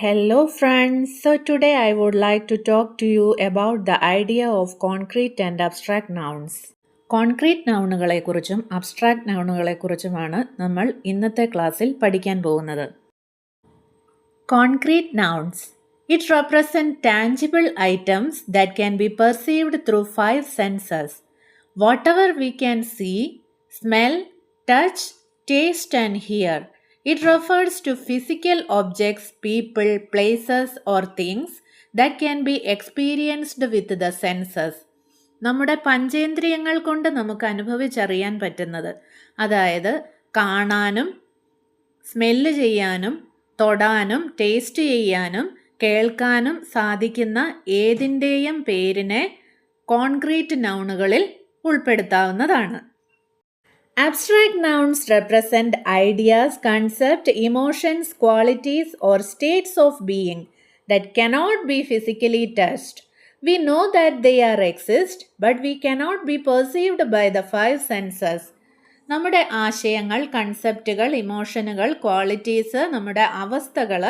Hello friends. So today I would like to talk to you about the idea of concrete and abstract nouns. Concrete നൗണുകളെക്കുറിച്ചും abstract നൗണുകളെക്കുറിച്ചുമാണ് നമ്മൾ ഇന്നത്തെ ക്ലാസ്സിൽ പഠിക്കാൻ പോകുന്നത്. Concrete nouns. It represents tangible items that can be perceived through 5 senses. Whatever we can see, smell, touch, taste and hear. It refers to physical objects, people, places or things that can be experienced with the senses. നമ്മുടെ പഞ്ചേന്ദ്രിയങ്ങൾ കൊണ്ട് നമുക്ക് അനുഭവിച്ചറിയാൻ പറ്റുന്നത്, അതായത് കാണാനും smell ചെയ്യാനും തൊടാനും taste ചെയ്യാനും കേൾക്കാനും സാധിക്കുന്ന ഏതിൻ്റെയും പേരിനെ concrete നൗണുകളിൽ ഉൾപ്പെടുത്താവുന്നതാണ്. Abstract nouns represent ideas, concepts, emotions, qualities, or states of being that cannot be physically touched. We know that they exist, but we cannot be perceived by the 5 senses. നമ്മുടെ ആശയങ്ങൾ, കൺസെപ്റ്റുകൾ, ഇമോഷനുകൾ, qualities, നമ്മുടെ അവസ്ഥകൾ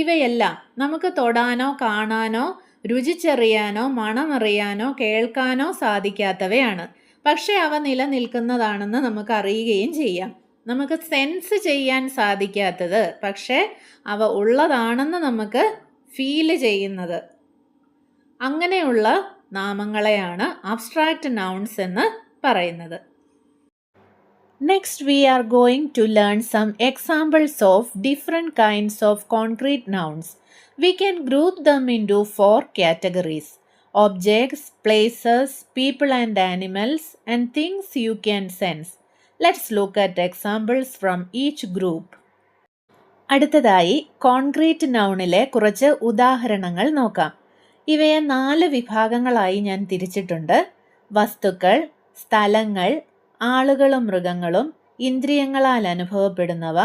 ഇവയെല്ലാം നമുക്ക് തൊടാനോ കാണാനോ രുചിച്ചറിയാനോ മണമറിയാനോ കേൾക്കാനോ സാധിക്കാത്തവയാണ്. പക്ഷേ അവ നിലനിൽക്കുന്നതാണെന്ന് നമുക്ക് അറിയുകയും ചെയ്യാം. നമുക്ക് സെൻസ് ചെയ്യാൻ സാധിക്കാത്തത്, പക്ഷേ അവ ഉള്ളതാണെന്ന് നമുക്ക് ഫീൽ ചെയ്യുന്നത്, അങ്ങനെയുള്ള നാമങ്ങളെയാണ് അബ്സ്ട്രാക്റ്റ് നൗൺസ് എന്ന് പറയുന്നത്. Next we are going to learn some examples of different kinds of concrete nouns. We can group them into 4 categories. Objects, places, people and animals, and things you can sense. Let's look at examples from each group. അടുത്തതായി concrete നൗണിലെ കുറച്ച് ഉദാഹരണങ്ങൾ നോക്കാം. ഇവയെ 4 വിഭാഗങ്ങളായി ഞാൻ തിരിച്ചിട്ടുണ്ട്. വസ്തുക്കൾ, സ്ഥലങ്ങൾ, ആളുകളും മൃഗങ്ങളും, ഇന്ദ്രിയങ്ങളാൽ അനുഭവപ്പെടുന്നവ.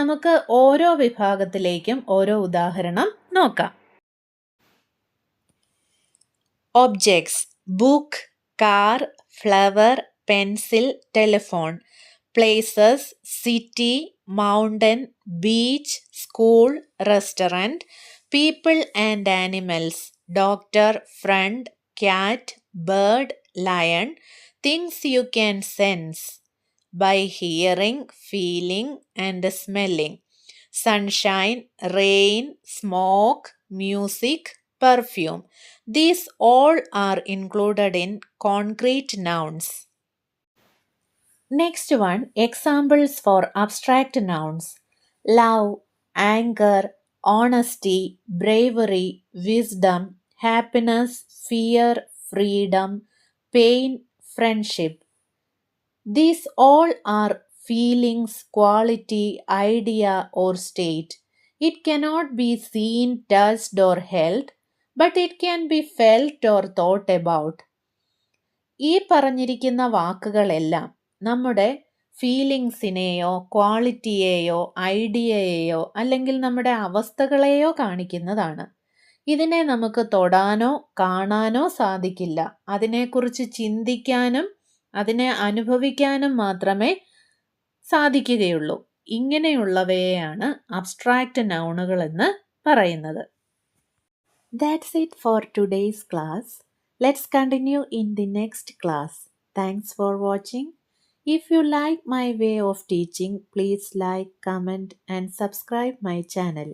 നമുക്ക് ഓരോ വിഭാഗത്തിലേക്കും ഓരോ ഉദാഹരണം നോക്കാം. Objects: book, car, flower, pencil, telephone. Places: city, mountain, beach, school, restaurant. People and animals: doctor, friend, cat, bird, lion. Things you can sense by hearing, feeling and smelling. Sunshine, rain, smoke, music, perfume. These all are included in concrete nouns. Next one, examples for abstract nouns. Love, anger, honesty, bravery, wisdom, happiness, fear, freedom, pain, friendship. These all are feelings, quality, idea or state. It cannot be seen, touched or held, but it can be felt or thought about. ഈ പറഞ്ഞിരിക്കുന്ന വാക്കുകളെല്ലാം നമ്മുടെ ഫീലിങ്സിനെയോ ക്വാളിറ്റിയെയോ ഐഡിയയെയോ അല്ലെങ്കിൽ നമ്മുടെ അവസ്ഥകളെയോ കാണിക്കുന്നതാണ്. ഇതിനെ നമുക്ക് തൊടാനോ കാണാനോ സാധിക്കില്ല. അതിനെക്കുറിച്ച് ചിന്തിക്കാനും അതിനെ അനുഭവിക്കാനും മാത്രമേ സാധിക്കുകയുള്ളൂ. ഇങ്ങനെയുള്ളവയെയാണ് അബ്സ്ട്രാക്റ്റ് നൗണുകൾ എന്ന് പറയുന്നത്. That's it for today's class. Let's continue in the next class. Thanks for watching. If you like my way of teaching, please like, comment and subscribe my channel.